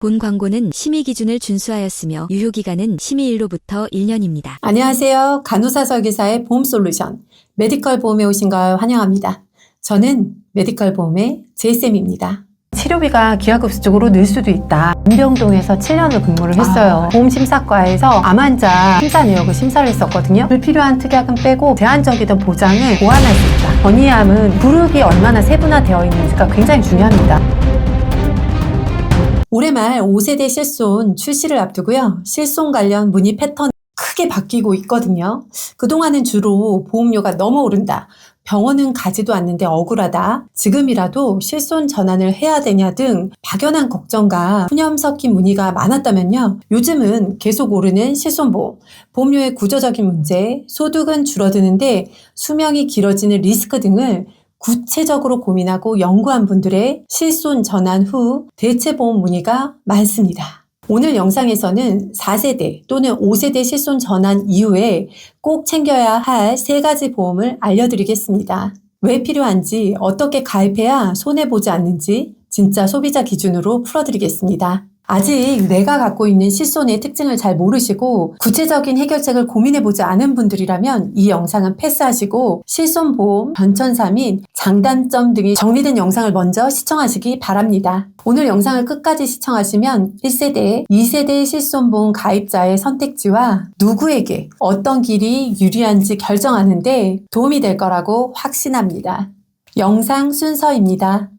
본 광고는 심의 기준을 준수하였으며 유효기간은 심의일로부터 1년입니다. 안녕하세요. 간호사 설계사의 보험솔루션 메디컬 보험에 오신 걸 환영합니다. 저는 메디컬 보험의 제이쌤입니다. 치료비가 기하급수적으로 늘 수도 있다. 문병동에서 7년을 근무를 했어요. 보험심사과에서 암 환자 심사 내역을 심사를 했었거든요. 불필요한 특약은 빼고 제한적이던 보장을 보완할 수 있다. 건의암은 그룹이 얼마나 세분화되어 있는지가 굉장히 중요합니다. 올해 말 5세대 실손 출시를 앞두고요. 실손 관련 문의 패턴이 크게 바뀌고 있거든요. 그동안은 주로 보험료가 너무 오른다. 병원은 가지도 않는데 억울하다. 지금이라도 실손 전환을 해야 되냐 등 막연한 걱정과 푸념 섞인 문의가 많았다면요. 요즘은 계속 오르는 실손보험, 보험료의 구조적인 문제, 소득은 줄어드는데 수명이 길어지는 리스크 등을 구체적으로 고민하고 연구한 분들의 실손 전환 후 대체보험 문의가 많습니다. 오늘 영상에서는 4세대 또는 5세대 실손 전환 이후에 꼭 챙겨야 할 3가지 보험을 알려드리겠습니다. 왜 필요한지, 어떻게 가입해야 손해보지 않는지 진짜 소비자 기준으로 풀어드리겠습니다. 아직 내가 갖고 있는 실손의 특징을 잘 모르시고 구체적인 해결책을 고민해보지 않은 분들이라면 이 영상은 패스하시고 실손보험, 변천사 및 장단점 등이 정리된 영상을 먼저 시청하시기 바랍니다. 오늘 영상을 끝까지 시청하시면 1세대, 2세대 실손보험 가입자의 선택지와 누구에게 어떤 길이 유리한지 결정하는 데 도움이 될 거라고 확신합니다. 영상 순서입니다.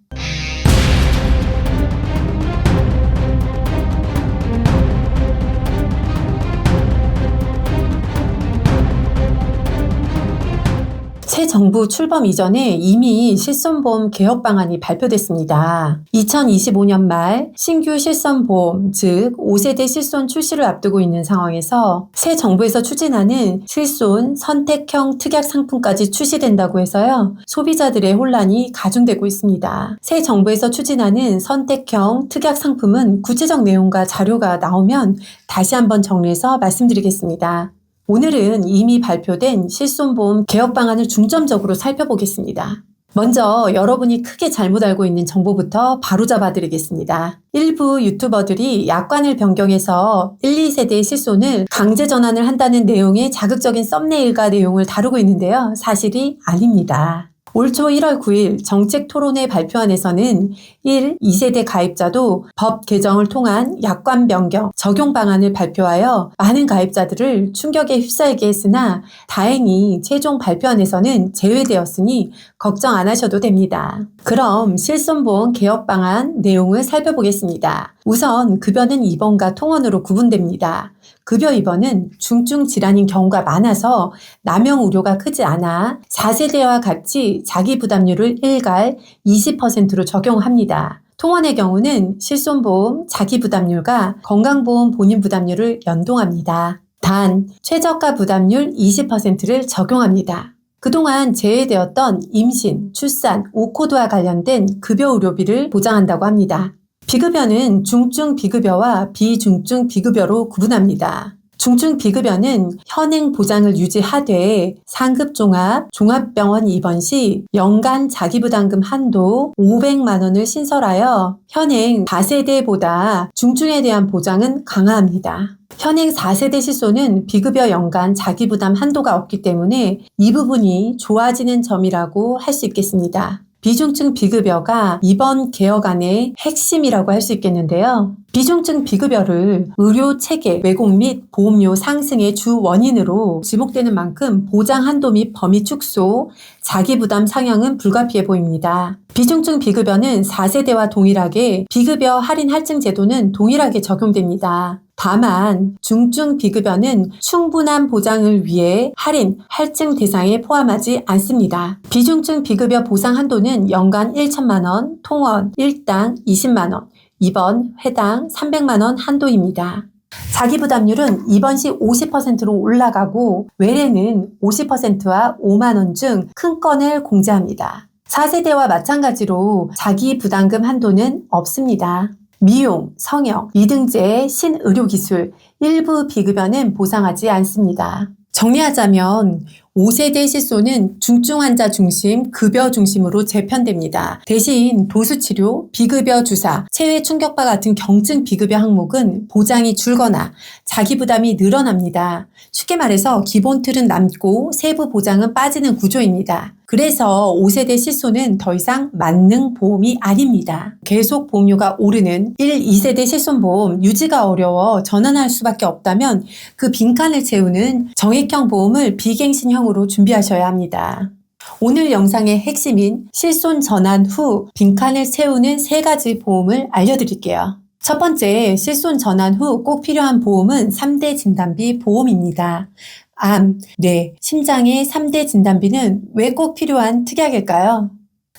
새 정부 출범 이전에 이미 실손보험 개혁 방안이 발표됐습니다. 2025년 말 신규 실손보험, 즉 5세대 실손 출시를 앞두고 있는 상황에서 새 정부에서 추진하는 실손 선택형 특약 상품까지 출시된다고 해서요. 소비자들의 혼란이 가중되고 있습니다. 새 정부에서 추진하는 선택형 특약 상품은 구체적 내용과 자료가 나오면 다시 한번 정리해서 말씀드리겠습니다. 오늘은 이미 발표된 실손보험 개혁 방안을 중점적으로 살펴보겠습니다. 먼저 여러분이 크게 잘못 알고 있는 정보부터 바로잡아 드리겠습니다. 일부 유튜버들이 약관을 변경해서 1, 2세대 실손을 강제 전환을 한다는 내용의 자극적인 썸네일과 내용을 다루고 있는데요. 사실이 아닙니다. 올 초 1월 9일 정책 토론회 발표안에서는 1, 2세대 가입자도 법 개정을 통한 약관 변경, 적용 방안을 발표하여 많은 가입자들을 충격에 휩싸이게 했으나 다행히 최종 발표안에서는 제외되었으니 걱정 안 하셔도 됩니다. 그럼 실손보험 개혁 방안 내용을 살펴보겠습니다. 우선 급여는 입원과 통원으로 구분됩니다. 급여 입원은 중증 질환인 경우가 많아서 남용 우려가 크지 않아 4세대와 같이 자기 부담률을 일괄 20%로 적용합니다. 통원의 경우는 실손보험 자기 부담률과 건강보험 본인 부담률을 연동합니다. 단 최저가 부담률 20%를 적용합니다. 그동안 제외되었던 임신, 출산, 오코드와 관련된 급여 의료비를 보장한다고 합니다. 비급여는 중증 비급여와 비중증 비급여로 구분합니다. 중증 비급여는 현행 보장을 유지하되 상급 종합병원 입원 시 연간 자기부담금 한도 500만 원을 신설하여 현행 4세대보다 중증에 대한 보장은 강화합니다. 현행 4세대 실손은 비급여 연간 자기부담 한도가 없기 때문에 이 부분이 좋아지는 점이라고 할 수 있겠습니다. 비중증 비급여가 이번 개혁안의 핵심이라고 할 수 있겠는데요. 비중증 비급여를 의료 체계 왜곡 및 보험료 상승의 주 원인으로 지목되는 만큼 보장 한도 및 범위 축소, 자기부담 상향은 불가피해 보입니다. 비중증 비급여는 4세대와 동일하게 비급여 할인 할증 제도는 동일하게 적용됩니다. 다만 중증 비급여는 충분한 보장을 위해 할인, 할증 대상에 포함하지 않습니다. 비중증 비급여 보상 한도는 연간 1천만 원, 통원 1당 20만 원, 입원 회당 300만 원 한도입니다. 자기부담률은 입원 시 50%로 올라가고 외래는 50%와 5만 원 중 큰 건을 공제합니다. 4세대와 마찬가지로 자기부담금 한도는 없습니다. 미용, 성형, 이등제, 신의료기술, 일부 비급여는 보상하지 않습니다. 정리하자면 5세대 실손은 중증 환자 중심, 급여 중심으로 재편됩니다. 대신 도수치료, 비급여 주사, 체외 충격파 같은 경증 비급여 항목은 보장이 줄거나 자기 부담이 늘어납니다. 쉽게 말해서 기본 틀은 남고 세부 보장은 빠지는 구조입니다. 그래서 5세대 실손은 더 이상 만능 보험이 아닙니다. 계속 보험료가 오르는 1, 2세대 실손보험 유지가 어려워 전환할 수밖에 없다면 그 빈칸을 채우는 정액형 보험을 비갱신형으로 준비하셔야 합니다. 오늘 영상의 핵심인 실손 전환 후 빈칸을 채우는 3가지 보험을 알려드릴게요. 첫 번째, 실손 전환 후 꼭 필요한 보험은 3대 진단비 보험입니다. 암, 뇌, 심장의 3대 진단비는 왜 꼭 필요한 특약일까요?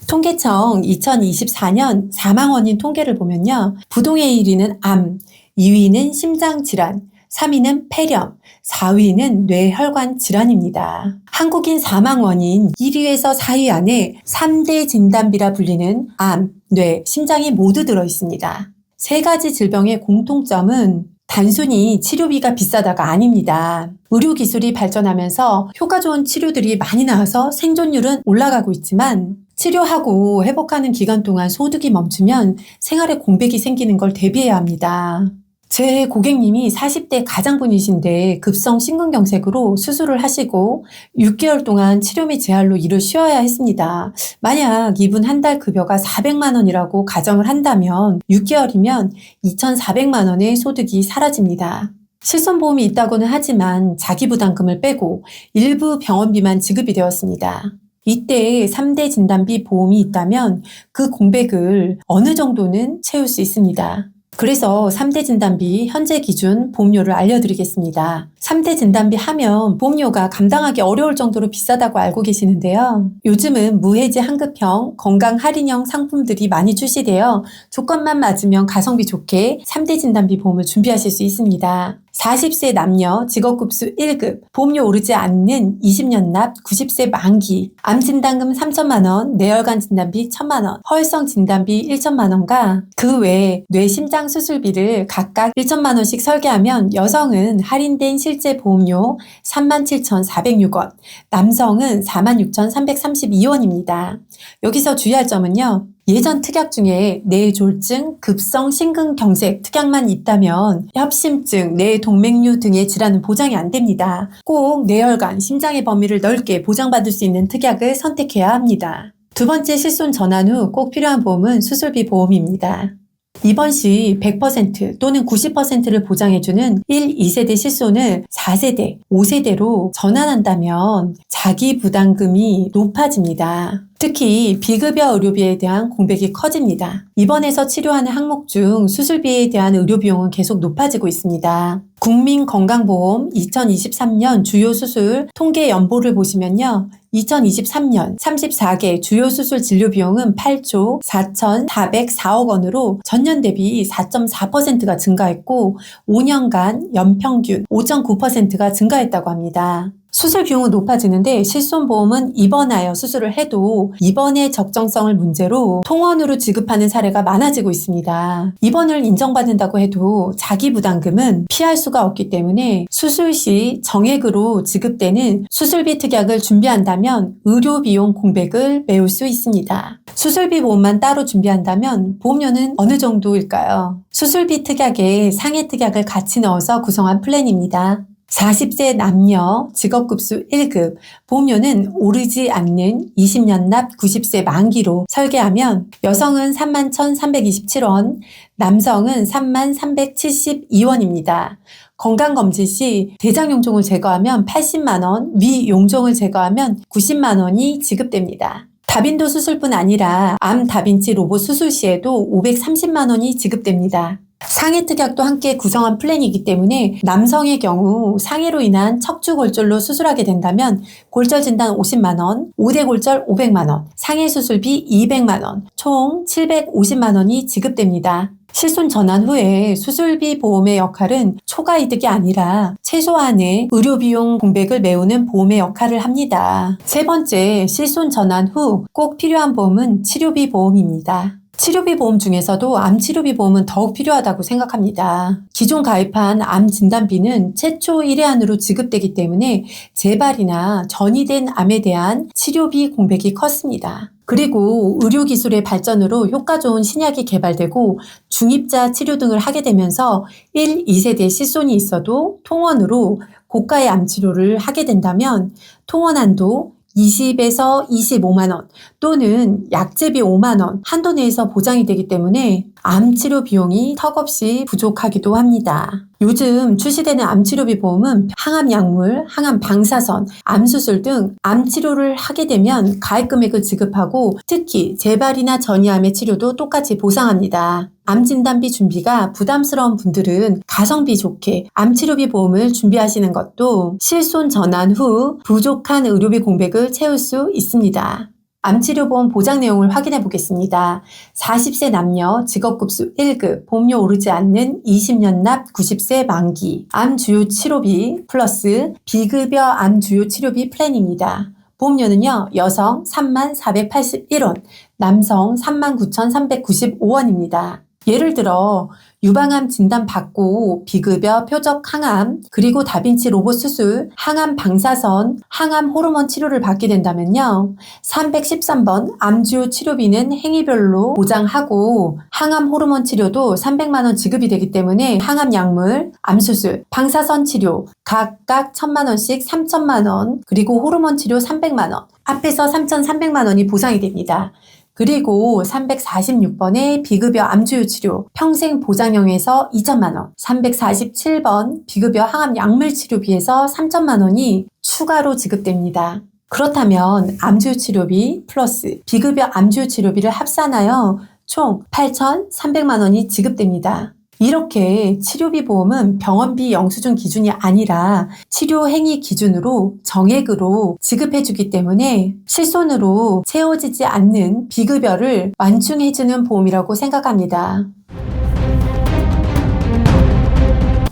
통계청 2024년 사망원인 통계를 보면요. 부동의 1위는 암, 2위는 심장질환, 3위는 폐렴, 4위는 뇌혈관 질환입니다. 한국인 사망원인 1위에서 4위 안에 3대 진단비라 불리는 암, 뇌, 심장이 모두 들어있습니다. 3가지 질병의 공통점은 단순히 치료비가 비싸다가 아닙니다. 의료기술이 발전하면서 효과 좋은 치료들이 많이 나와서 생존율은 올라가고 있지만 치료하고 회복하는 기간 동안 소득이 멈추면 생활에 공백이 생기는 걸 대비해야 합니다. 제 고객님이 40대 가장분이신데 급성 심근경색으로 수술을 하시고 6개월 동안 치료 및 재활로 일을 쉬어야 했습니다. 만약 이분 한 달 급여가 400만 원이라고 가정을 한다면 6개월이면 2,400만 원의 소득이 사라집니다. 실손보험이 있다고는 하지만 자기부담금을 빼고 일부 병원비만 지급이 되었습니다. 이때 3대 진단비 보험이 있다면 그 공백을 어느 정도는 채울 수 있습니다. 그래서 3대 진단비 현재 기준 보험료를 알려드리겠습니다. 3대 진단비 하면 보험료가 감당하기 어려울 정도로 비싸다고 알고 계시는데요. 요즘은 무해지 환급형, 건강 할인형 상품들이 많이 출시되어 조건만 맞으면 가성비 좋게 3대 진단비 보험을 준비하실 수 있습니다. 40세 남녀 직업급수 1급, 보험료 오르지 않는 20년 납 90세 만기, 암진단금 3천만 원, 뇌혈관 진단비 1천만 원, 허혈성 진단비 1천만 원과 그 외에 뇌심장 수술비를 각각 1천만 원씩 설계하면 여성은 할인된 실제 보험료 37,406원, 남성은 46,332원입니다. 여기서 주의할 점은요. 예전 특약 중에 뇌졸중, 급성 심근경색 특약만 있다면 협심증, 뇌동맥류 등의 질환은 보장이 안 됩니다. 꼭 뇌혈관, 심장의 범위를 넓게 보장받을 수 있는 특약을 선택해야 합니다. 두 번째 실손 전환 후 꼭 필요한 보험은 수술비 보험입니다. 입원 시 100% 또는 90%를 보장해주는 1, 2세대 실손을 4세대, 5세대로 전환한다면 자기 부담금이 높아집니다. 특히 비급여 의료비에 대한 공백이 커집니다. 입원해서 치료하는 항목 중 수술비에 대한 의료비용은 계속 높아지고 있습니다. 국민건강보험 2023년 주요 수술 통계 연보를 보시면요. 2023년 34개 주요 수술 진료 비용은 8조 4,404억 원으로 전년 대비 4.4%가 증가했고 5년간 연평균 5.9%가 증가했다고 합니다. 수술 비용은 높아지는데 실손보험은 입원하여 수술을 해도 입원의 적정성을 문제로 통원으로 지급하는 사례가 많아지고 있습니다. 입원을 인정받는다고 해도 자기 부담금은 피할 수가 없기 때문에 수술 시 정액으로 지급되는 수술비 특약을 준비한다면 의료비용 공백을 메울 수 있습니다. 수술비 보험만 따로 준비한다면 보험료는 어느 정도일까요? 수술비 특약에 상해 특약을 같이 넣어서 구성한 플랜입니다. 40세 남녀 직업급수 1급, 보험료는 오르지 않는 20년 납 90세 만기로 설계하면 여성은 31,327원, 남성은 33,372원입니다. 건강검진 시 대장용종을 제거하면 80만원, 위용종을 제거하면 90만원이 지급됩니다. 다빈도 수술뿐 아니라 암 다빈치 로봇 수술 시에도 530만원이 지급됩니다. 상해 특약도 함께 구성한 플랜이기 때문에 남성의 경우 상해로 인한 척추골절로 수술하게 된다면 골절 진단 50만원, 5대 골절 500만원, 상해 수술비 200만원, 총 750만원이 지급됩니다. 실손 전환 후에 수술비 보험의 역할은 초과 이득이 아니라 최소한의 의료비용 공백을 메우는 보험의 역할을 합니다. 세 번째, 실손 전환 후 꼭 필요한 보험은 치료비 보험입니다. 치료비 보험 중에서도 암치료비 보험은 더욱 필요하다고 생각합니다. 기존 가입한 암 진단비는 최초 1회 안으로 지급되기 때문에 재발이나 전이된 암에 대한 치료비 공백이 컸습니다. 그리고 의료기술의 발전으로 효과 좋은 신약이 개발되고 중입자 치료 등을 하게 되면서 1, 2세대 실손이 있어도 통원으로 고가의 암치료를 하게 된다면 통원한도 20에서 25만 원 또는 약제비 5만 원 한도 내에서 보장이 되기 때문에 암치료 비용이 턱없이 부족하기도 합니다. 요즘 출시되는 암치료비 보험은 항암약물, 항암방사선, 암수술 등 암치료를 하게 되면 가입금액을 지급하고 특히 재발이나 전이암의 치료도 똑같이 보상합니다. 암진단비 준비가 부담스러운 분들은 가성비 좋게 암치료비 보험을 준비하시는 것도 실손 전환 후 부족한 의료비 공백을 채울 수 있습니다. 암치료보험 보장 내용을 확인해 보겠습니다. 40세 남녀 직업급수 1급 보험료 오르지 않는 20년 납 90세 만기 암주요 치료비 플러스 비급여 암주요 치료비 플랜입니다. 보험료는요. 여성 3481원, 남성 39,395원입니다. 예를 들어 유방암 진단 받고 비급여 표적 항암, 그리고 다빈치 로봇 수술, 항암 방사선, 항암 호르몬 치료를 받게 된다면요. 313번 암주요 치료비는 행위별로 보장하고 항암 호르몬 치료도 300만 원 지급이 되기 때문에 항암 약물, 암수술, 방사선 치료 각각 1,000만 원씩 3,000만 원, 그리고 호르몬 치료 300만 원, 합해서 3,300만 원이 보상이 됩니다. 그리고 346번의 비급여 암주요 치료 평생 보장형에서 2천만 원, 347번 비급여 항암 약물 치료비에서 3천만 원이 추가로 지급됩니다. 그렇다면 암주요 치료비 플러스 비급여 암주요 치료비를 합산하여 총 8,300만 원이 지급됩니다. 이렇게 치료비 보험은 병원비 영수증 기준이 아니라 치료 행위 기준으로 정액으로 지급해주기 때문에 실손으로 채워지지 않는 비급여를 완충해주는 보험이라고 생각합니다.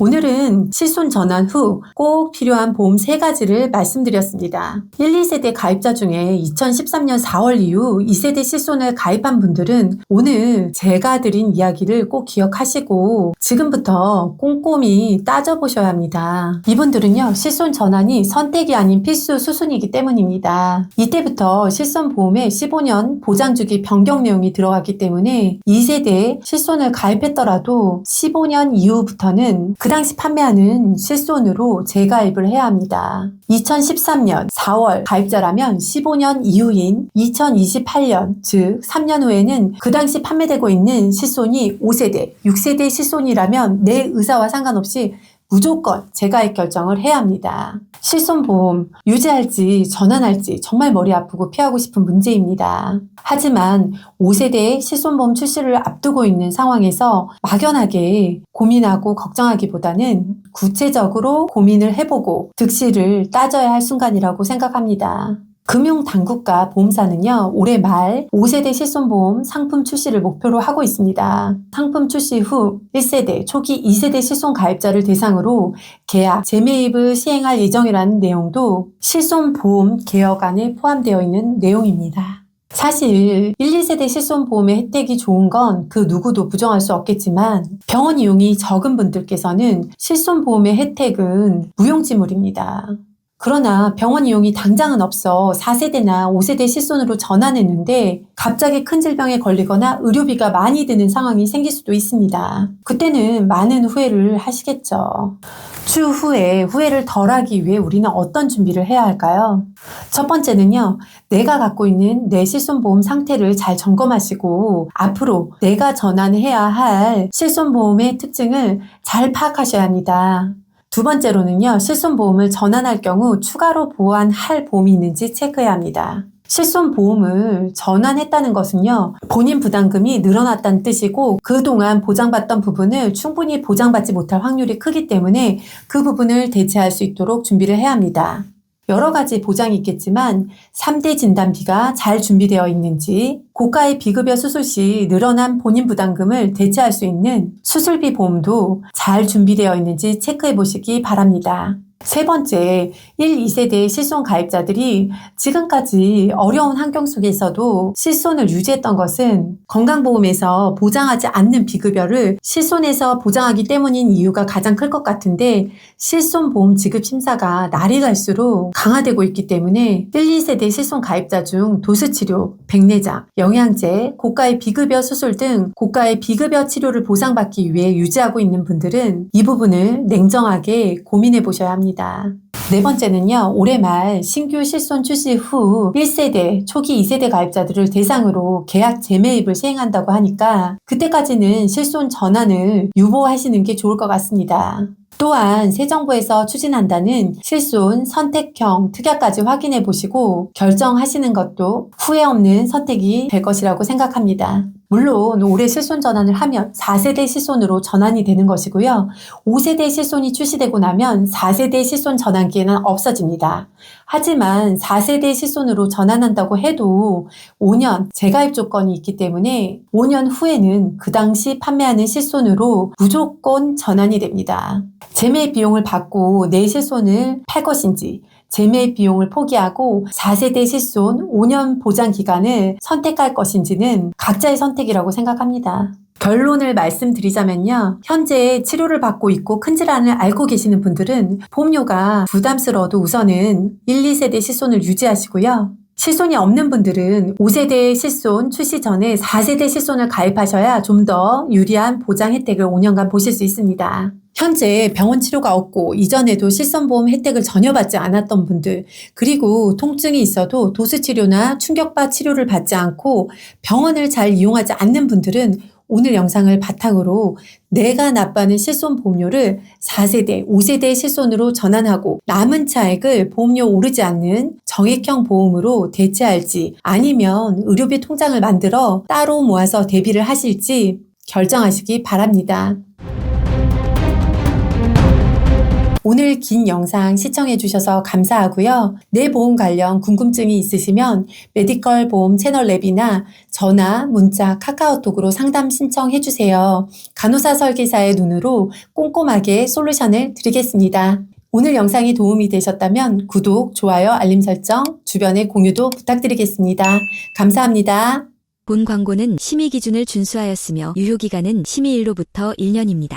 오늘은 실손 전환 후 꼭 필요한 보험 3가지를 말씀드렸습니다. 1, 2세대 가입자 중에 2013년 4월 이후 2세대 실손을 가입한 분들은 오늘 제가 드린 이야기를 꼭 기억하시고 지금부터 꼼꼼히 따져보셔야 합니다. 이분들은요, 실손 전환이 선택이 아닌 필수 수순이기 때문입니다. 이때부터 실손보험에 15년 보장주기 변경 내용이 들어가기 때문에 2세대 실손을 가입했더라도 15년 이후부터는 그 당시 판매하는 실손으로 재가입을 해야 합니다. 2013년 4월 가입자라면 15년 이후인 2028년, 즉 3년 후에는 그 당시 판매되고 있는 실손이 5세대, 6세대 실손이라면 내 의사와 상관없이 무조건 재가입 결정을 해야 합니다. 실손보험 유지할지 전환할지 정말 머리 아프고 피하고 싶은 문제입니다. 하지만 5세대 실손보험 출시를 앞두고 있는 상황에서 막연하게 고민하고 걱정하기보다는 구체적으로 고민을 해보고 득실을 따져야 할 순간이라고 생각합니다. 금융당국과 보험사는요, 올해 말 5세대 실손보험 상품 출시를 목표로 하고 있습니다. 상품 출시 후 1세대, 초기 2세대 실손 가입자를 대상으로 계약, 재매입을 시행할 예정이라는 내용도 실손보험 개혁안에 포함되어 있는 내용입니다. 사실 1, 2세대 실손보험의 혜택이 좋은 건 그 누구도 부정할 수 없겠지만 병원 이용이 적은 분들께서는 실손보험의 혜택은 무용지물입니다. 그러나 병원 이용이 당장은 없어 4세대나 5세대 실손으로 전환했는데 갑자기 큰 질병에 걸리거나 의료비가 많이 드는 상황이 생길 수도 있습니다. 그때는 많은 후회를 하시겠죠. 추후에 후회를 덜하기 위해 우리는 어떤 준비를 해야 할까요? 첫 번째는요, 내가 갖고 있는 내 실손보험 상태를 잘 점검하시고 앞으로 내가 전환해야 할 실손보험의 특징을 잘 파악하셔야 합니다. 두 번째로는요, 실손보험을 전환할 경우 추가로 보완할 보험이 있는지 체크해야 합니다. 실손보험을 전환했다는 것은요, 본인 부담금이 늘어났다는 뜻이고 그동안 보장받던 부분을 충분히 보장받지 못할 확률이 크기 때문에 그 부분을 대체할 수 있도록 준비를 해야 합니다. 여러 가지 보장이 있겠지만 3대 진단비가 잘 준비되어 있는지, 고가의 비급여 수술 시 늘어난 본인 부담금을 대체할 수 있는 수술비 보험도 잘 준비되어 있는지 체크해 보시기 바랍니다. 세 번째, 1, 2세대 실손 가입자들이 지금까지 어려운 환경 속에서도 실손을 유지했던 것은 건강보험에서 보장하지 않는 비급여를 실손에서 보장하기 때문인 이유가 가장 클 것 같은데, 실손보험 지급 심사가 날이 갈수록 강화되고 있기 때문에 1, 2세대 실손 가입자 중 도수치료, 백내장, 영양제, 고가의 비급여 수술 등 고가의 비급여 치료를 보상받기 위해 유지하고 있는 분들은 이 부분을 냉정하게 고민해 보셔야 합니다. 네 번째는요, 올해 말 신규 실손 출시 후 1세대, 초기 2세대 가입자들을 대상으로 계약 재매입을 시행한다고 하니까 그때까지는 실손 전환을 유보하시는 게 좋을 것 같습니다. 또한 새 정부에서 추진한다는 실손 선택형 특약까지 확인해 보시고 결정하시는 것도 후회 없는 선택이 될 것이라고 생각합니다. 물론 올해 실손 전환을 하면 4세대 실손으로 전환이 되는 것이고요. 5세대 실손이 출시되고 나면 4세대 실손 전환기에는 없어집니다. 하지만 4세대 실손으로 전환한다고 해도 5년 재가입 조건이 있기 때문에 5년 후에는 그 당시 판매하는 실손으로 무조건 전환이 됩니다. 재매입 비용을 받고 내 실손을 팔 것인지, 재매입 비용을 포기하고 4세대 실손 5년 보장 기간을 선택할 것인지는 각자의 선택이라고 생각합니다. 결론을 말씀드리자면요. 현재 치료를 받고 있고 큰 질환을 앓고 계시는 분들은 보험료가 부담스러워도 우선은 1, 2세대 실손을 유지하시고요. 실손이 없는 분들은 5세대 실손 출시 전에 4세대 실손을 가입하셔야 좀 더 유리한 보장 혜택을 5년간 보실 수 있습니다. 현재 병원 치료가 없고 이전에도 실손보험 혜택을 전혀 받지 않았던 분들, 그리고 통증이 있어도 도수치료나 충격파 치료를 받지 않고 병원을 잘 이용하지 않는 분들은 오늘 영상을 바탕으로 내가 납부하는 실손보험료를 4세대, 5세대 실손으로 전환하고 남은 차액을 보험료 오르지 않는 정액형 보험으로 대체할지, 아니면 의료비 통장을 만들어 따로 모아서 대비를 하실지 결정하시기 바랍니다. 오늘 긴 영상 시청해주셔서 감사하고요. 내 보험 관련 궁금증이 있으시면 메디컬 보험 채널 랩이나 전화, 문자, 카카오톡으로 상담 신청해주세요. 간호사 설계사의 눈으로 꼼꼼하게 솔루션을 드리겠습니다. 오늘 영상이 도움이 되셨다면 구독, 좋아요, 알림 설정, 주변에 공유도 부탁드리겠습니다. 감사합니다. 본 광고는 심의 기준을 준수하였으며 유효기간은 심의일로부터 1년입니다.